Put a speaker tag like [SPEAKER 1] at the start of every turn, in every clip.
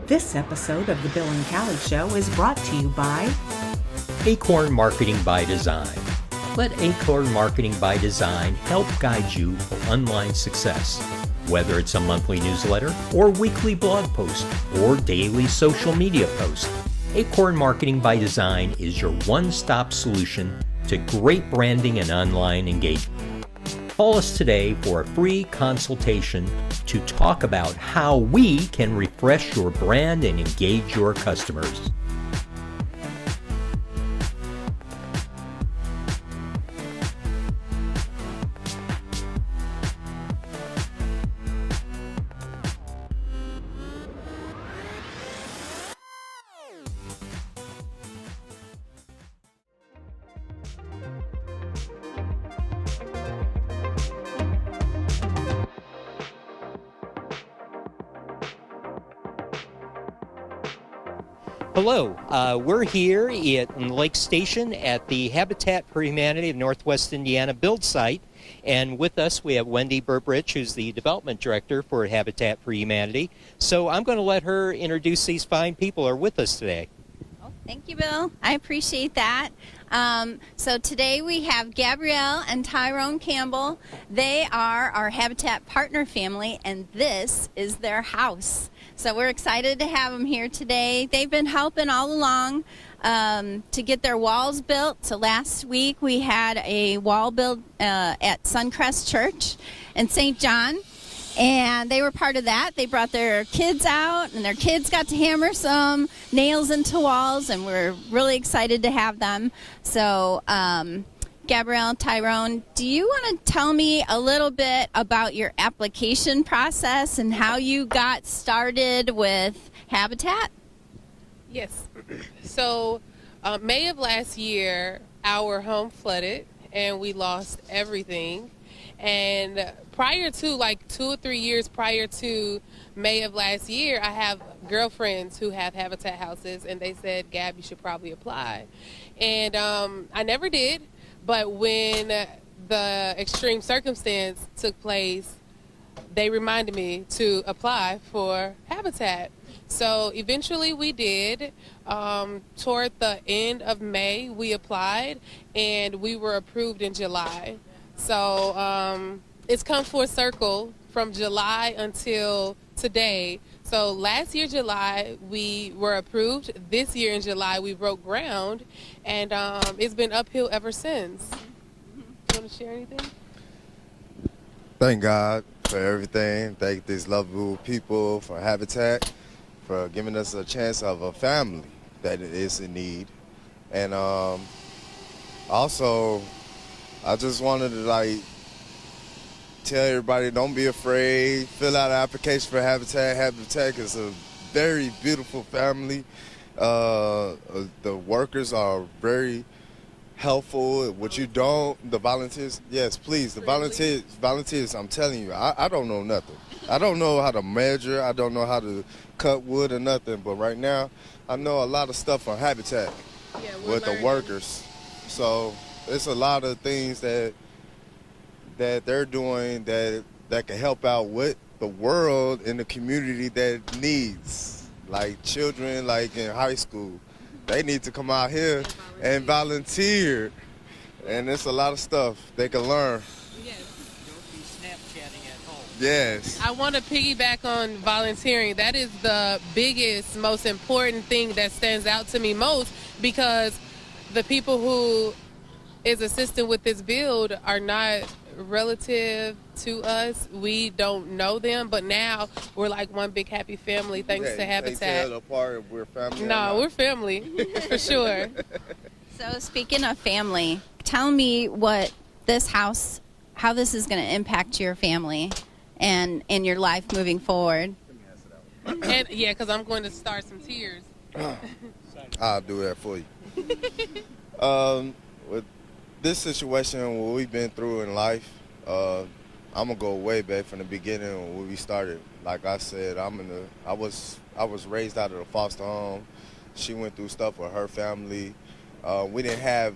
[SPEAKER 1] This episode of The Bill and Callie Show is brought to you by
[SPEAKER 2] Acorn Marketing by Design. Let Acorn Marketing by Design help guide you for online success. Whether it's a monthly newsletter or weekly blog post or daily social media post, Acorn Marketing by Design is your one-stop solution to great branding and online engagement. Call us today for a free consultation to talk about how we can refresh your brand and engage your customers. Hello, we're here in Lake Station at the Habitat for Humanity of Northwest Indiana build site, and with us we have Wendy Burbrich, who's the Development Director for Habitat for Humanity. So I'm going to let her introduce these fine people who are with us today.
[SPEAKER 3] Oh, thank you, Bill. I appreciate that. So today we have Gabrielle and Tyrone Campbell. They are our Habitat partner family, and this is their house. So we're excited to have them here today. They've been helping all along to get their walls built. So last week we had a wall built at Suncrest Church in St. John, and they were part of that. They brought their kids out, and their kids got to hammer some nails into walls, and we're really excited to have them. So Gabrielle, Tyrone, do you want to tell me a little bit about your application process and how you got started with Habitat?
[SPEAKER 4] Yes. So May of last year, our home flooded and we lost everything. And prior to, like 2 or 3 years prior to May of last year, I have girlfriends who have Habitat houses, and they said, Gab, you should probably apply. And I never did. But when the extreme circumstance took place, they reminded me to apply for Habitat. So eventually we did. Toward the end of May, we applied, and we were approved in July. So it's come full circle from July until today. So last year, July, we were approved. This year in July, we broke ground, and it's been uphill ever since. You want to share anything?
[SPEAKER 5] Thank God for everything. Thank these lovable people for Habitat, for giving us a chance of a family that is in need. And also, I just wanted to tell everybody, don't be afraid. Fill out an application for Habitat. Habitat is a very beautiful family. The workers are very helpful. What you don't, the volunteers, yes, please, the volunteers, I'm telling you, I don't know nothing. I don't know how to measure. I don't know how to cut wood or nothing. But right now, I know a lot of stuff on Habitat with the workers. So it's a lot of things that they're doing that can help out with the world and the community that needs. Like children, like in high school, they need to come out here and volunteer. And it's a lot of stuff they can learn.
[SPEAKER 4] Yes.
[SPEAKER 2] Don't be Snapchatting at home.
[SPEAKER 5] Yes.
[SPEAKER 4] I want to piggyback on volunteering. That is the biggest, most important thing that stands out to me most, because the people who is assisting with this build are not relative to us. We don't know them, but now we're like one big happy family thanks to Habitat.
[SPEAKER 5] They tell apart we're family.
[SPEAKER 4] No, we're family for sure.
[SPEAKER 3] So speaking of family, tell me what this house, how this is going to impact your family and your life moving forward.
[SPEAKER 4] And yeah, because I'm going to start some tears.
[SPEAKER 5] I'll do that for you. With this situation, what we've been through in life, I'm gonna go way back from the beginning when we started. Like I said, I was raised out of a foster home. She went through stuff with her family. We didn't have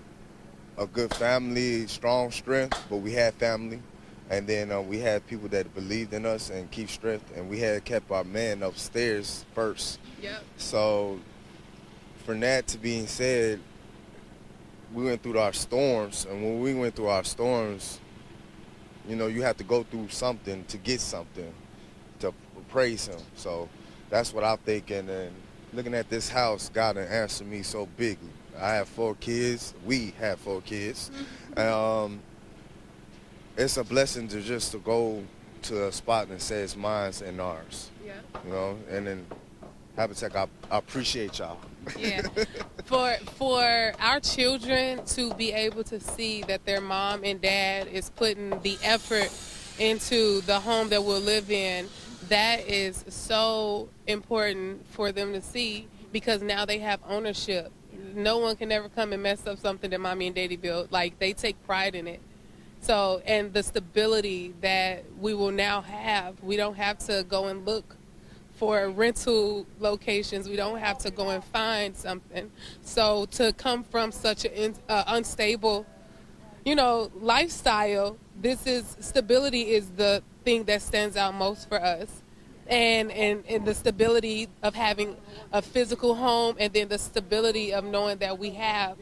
[SPEAKER 5] a good family, strong strength, but we had family. And then we had people that believed in us and keep strength, and we had kept our man upstairs first.
[SPEAKER 4] Yep.
[SPEAKER 5] So for that to being said, we went through our storms, and when we went through our storms, you know, you have to go through something to get something, to praise him. So that's what I'm thinking, and looking at this house, God has answered me so bigly. I have 4 kids. We have 4 kids. It's a blessing to go to a spot and say it's mine and ours.
[SPEAKER 4] Yeah.
[SPEAKER 5] You know, and then Habitat, I appreciate y'all.
[SPEAKER 4] Yeah. For our children to be able to see that their mom and dad is putting the effort into the home that we'll live in, that is so important for them to see, because now they have ownership. No one can ever come and mess up something that mommy and daddy built. Like, they take pride in it. So, and the stability that we will now have, we don't have to go and look for rental locations. We don't have to go and find something. So to come from such an unstable, you know, lifestyle, stability is the thing that stands out most for us. And the stability of having a physical home, and then the stability of knowing that we have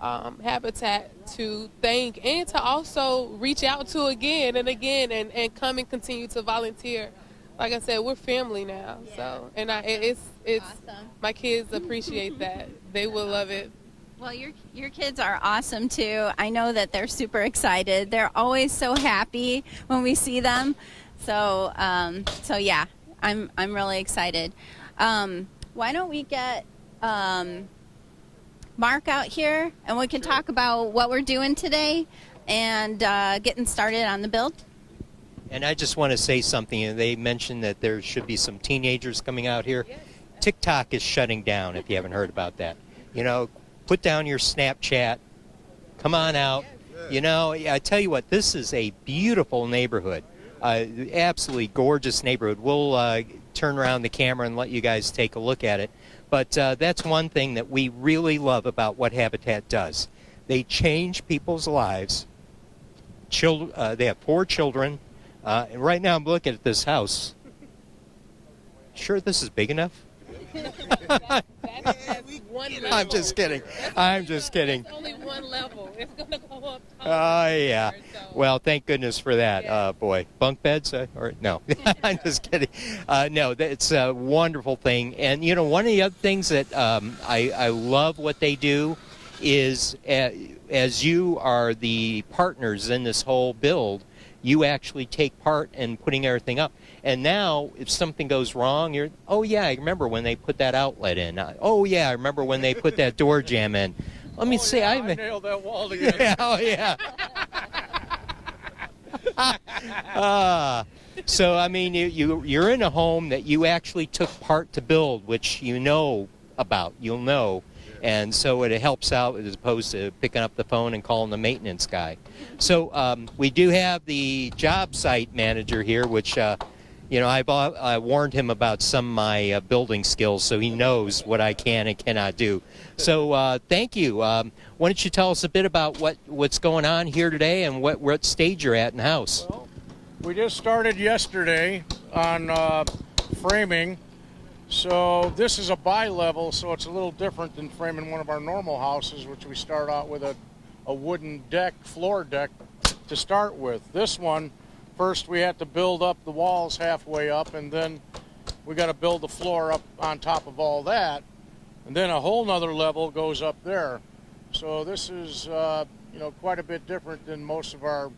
[SPEAKER 4] Habitat to thank and to also reach out to again and again, and come and continue to volunteer. Like I said, we're family now. Yeah. So, and it's awesome. My kids appreciate that. They will love it.
[SPEAKER 3] Well, your kids are awesome too. I know that they're super excited. They're always so happy when we see them. So yeah, I'm really excited. Why don't we get Mark out here, and we can talk about what we're doing today and getting started on the build.
[SPEAKER 2] And I just want to say something. They mentioned that there should be some teenagers coming out here. TikTok is shutting down, if you haven't heard about that. You know, put down your Snapchat. Come on out. You know, I tell you what, this is a beautiful neighborhood. Absolutely gorgeous neighborhood. We'll turn around the camera and let you guys take a look at it. But that's one thing that we really love about what Habitat does. They change people's lives. They have 4 children. And right now I'm looking at this house. Sure this is big enough?
[SPEAKER 4] That's one level.
[SPEAKER 2] I'm just kidding. I'm just kidding.
[SPEAKER 4] It's only one level. It's going to go up top.
[SPEAKER 2] Yeah.
[SPEAKER 4] So.
[SPEAKER 2] Well, thank goodness for that.
[SPEAKER 4] Yeah.
[SPEAKER 2] Boy, bunk beds? Or no, I'm just kidding. No, it's a wonderful thing. And, you know, one of the other things that I love what they do is, as you are the partners in this whole build, you actually take part in putting everything up. And now, if something goes wrong, you're, oh, yeah, I remember when they put that outlet in. Oh, yeah, I remember when they put that door jamb in. Let me see.
[SPEAKER 6] Yeah, I nailed that wall together.
[SPEAKER 2] Yeah, oh, yeah. So, I mean, you're in a home that you actually took part to build, which you know about. You'll know. And so it helps out as opposed to picking up the phone and calling the maintenance guy. So we do have the job site manager here, which, you know, I warned him about some of my building skills, so he knows what I can and cannot do. So thank you. Why don't you tell us a bit about what's going on here today and what stage you're at in the house?
[SPEAKER 6] Well, we just started yesterday on framing. So this is a bi-level, so it's a little different than framing one of our normal houses, which we start out with a wooden deck, floor deck, to start with. This one, first we had to build up the walls halfway up, and then we got to build the floor up on top of all that, and then a whole nother level goes up there. So this is, you know, quite a bit different than most of our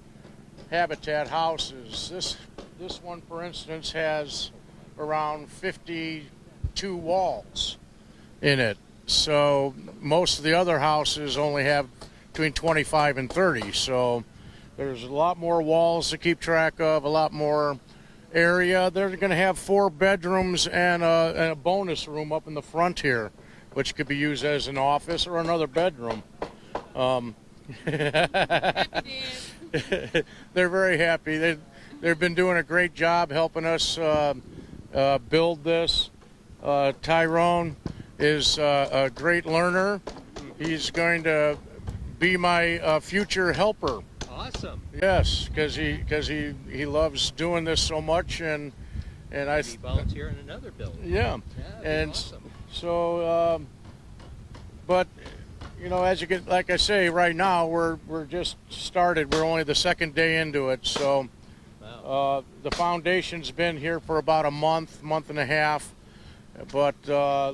[SPEAKER 6] Habitat houses. This one, for instance, has around 52 walls in it. So most of the other houses only have between 25 and 30. So there's a lot more walls to keep track of, a lot more area. They're going to have 4 bedrooms and a bonus room up in the front here, which could be used as an office or another bedroom. They're very happy. They've been doing a great job helping us build this. Tyrone is a great learner. He's going to be my future helper.
[SPEAKER 2] Awesome. awesome.
[SPEAKER 6] Yes, because he loves doing this so much, and I
[SPEAKER 2] Maybe volunteer in another building.
[SPEAKER 6] yeah,
[SPEAKER 2] That'd be
[SPEAKER 6] and
[SPEAKER 2] awesome.
[SPEAKER 6] so but as you get, like I say, right now we're just started. We're only the second day into it, so
[SPEAKER 2] Wow.
[SPEAKER 6] the foundation's been here for about a month and a half, but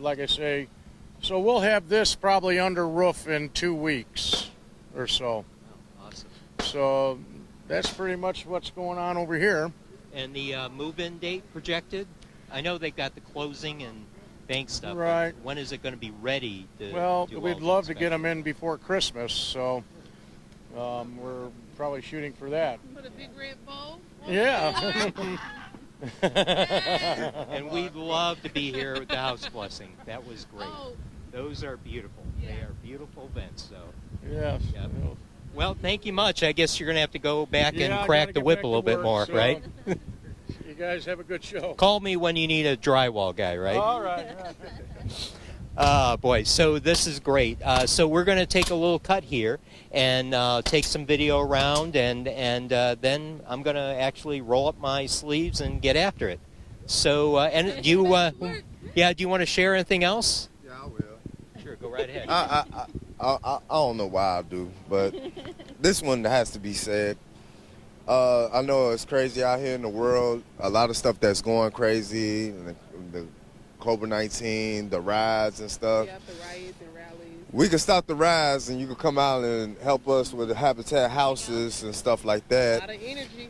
[SPEAKER 6] like I say, so we'll have this probably under roof in 2 weeks or so.
[SPEAKER 2] Wow, awesome.
[SPEAKER 6] So that's pretty much what's going on over here.
[SPEAKER 2] And the move-in date projected? I know they've got the closing and bank stuff. but
[SPEAKER 6] Right.
[SPEAKER 2] When is it going to be ready to
[SPEAKER 6] Well,
[SPEAKER 2] do all
[SPEAKER 6] we'd
[SPEAKER 2] the
[SPEAKER 6] love to get them
[SPEAKER 2] inspection?
[SPEAKER 6] in before Christmas, so we're probably shooting for that.
[SPEAKER 4] Put a big red bow.
[SPEAKER 6] Yeah.
[SPEAKER 2] And we'd love to be here with the house blessing. That was great.
[SPEAKER 4] Oh,
[SPEAKER 2] Those are beautiful. They
[SPEAKER 4] Yeah.
[SPEAKER 2] are beautiful events. So,
[SPEAKER 6] Yes.
[SPEAKER 2] Yep. well, thank you much. I guess you're going to have to go back
[SPEAKER 6] Yeah, I
[SPEAKER 2] and
[SPEAKER 6] gotta
[SPEAKER 2] crack
[SPEAKER 6] get
[SPEAKER 2] the whip
[SPEAKER 6] back
[SPEAKER 2] a
[SPEAKER 6] to
[SPEAKER 2] little bit
[SPEAKER 6] work,
[SPEAKER 2] more,
[SPEAKER 6] so
[SPEAKER 2] right?
[SPEAKER 6] You guys have a good show.
[SPEAKER 2] Call me when you need a drywall guy, right?
[SPEAKER 6] All right.
[SPEAKER 2] Boy, so this is great. So we're going to take a little cut here and take some video around, and then I'm going to actually roll up my sleeves and get after it. So, and do you, do you want to share anything else?
[SPEAKER 5] Yeah, I will.
[SPEAKER 2] Sure, go right ahead.
[SPEAKER 5] I don't know why I do, but this one has to be said. I know it's crazy out here in the world. A lot of stuff that's going crazy. The COVID-19, the riots and stuff.
[SPEAKER 4] yeah, the riots and rallies.
[SPEAKER 5] We can stop the riots, and you can come out and help us with the Habitat houses and stuff like
[SPEAKER 4] A
[SPEAKER 5] that.
[SPEAKER 4] lot of energy.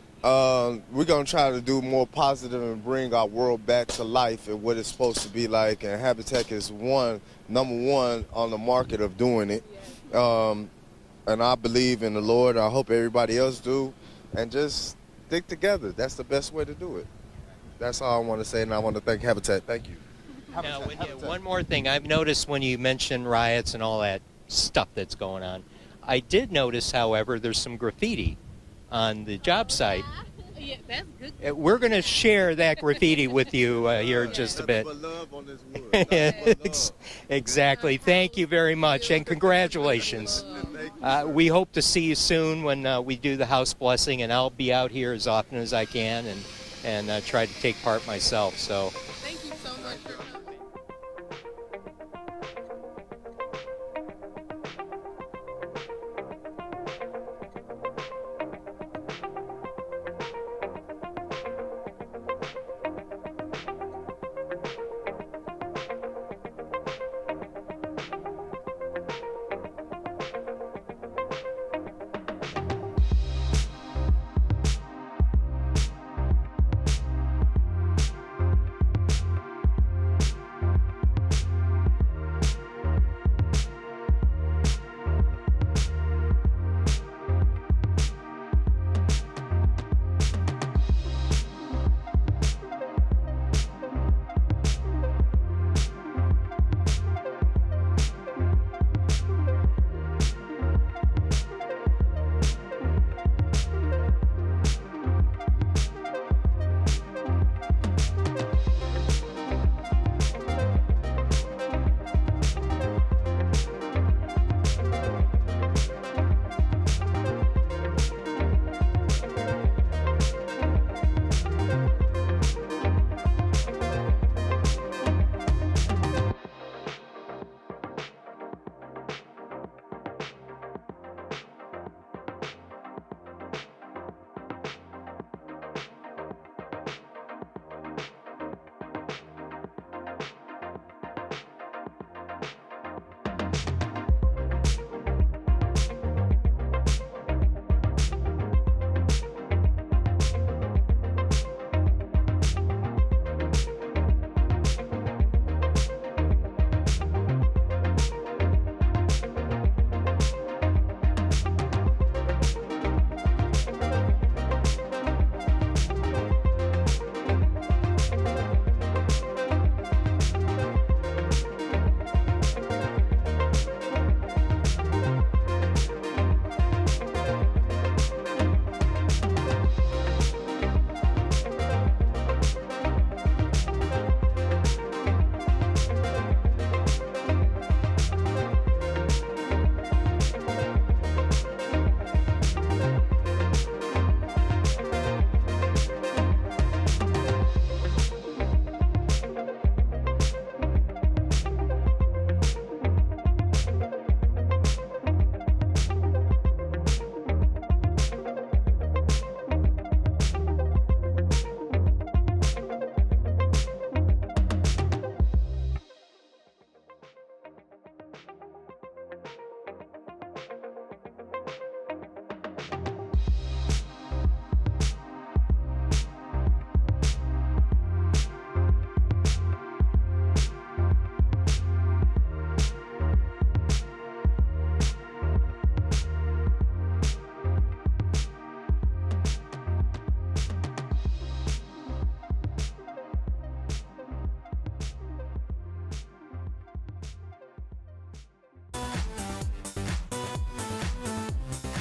[SPEAKER 5] We're going to try to do more positive and bring our world back to life and what it's supposed to be like. And Habitat is number one on the market of doing it. And I believe in the Lord. I hope everybody else do. And just stick together. That's the best way to do it. That's all I want to say, and I want to thank Habitat. Thank you.
[SPEAKER 2] Now, one more thing. I've noticed when you mention riots and all that stuff that's going on, I did notice, however, there's some graffiti on the job site.
[SPEAKER 4] Yeah, that's good.
[SPEAKER 2] We're going to share that graffiti with you here in just a bit.
[SPEAKER 5] Nothing but love on this wood. Nothing but love.
[SPEAKER 2] Exactly. Thank you very much, and congratulations. We hope to see you soon when we do the house blessing, and I'll be out here as often as I can and try to take part myself. So.
[SPEAKER 4] Thank you so much for coming.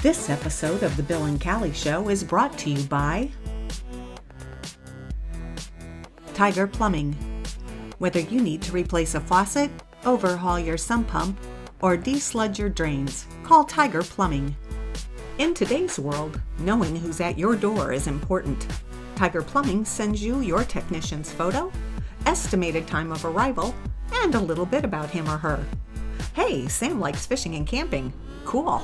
[SPEAKER 1] This episode of The Bill and Callie Show is brought to you by Tiger Plumbing. Whether you need to replace a faucet, overhaul your sump pump, or desludge your drains, call Tiger Plumbing. In today's world, knowing who's at your door is important. Tiger Plumbing sends you your technician's photo, estimated time of arrival, and a little bit about him or her. Hey, Sam likes fishing and camping. Cool.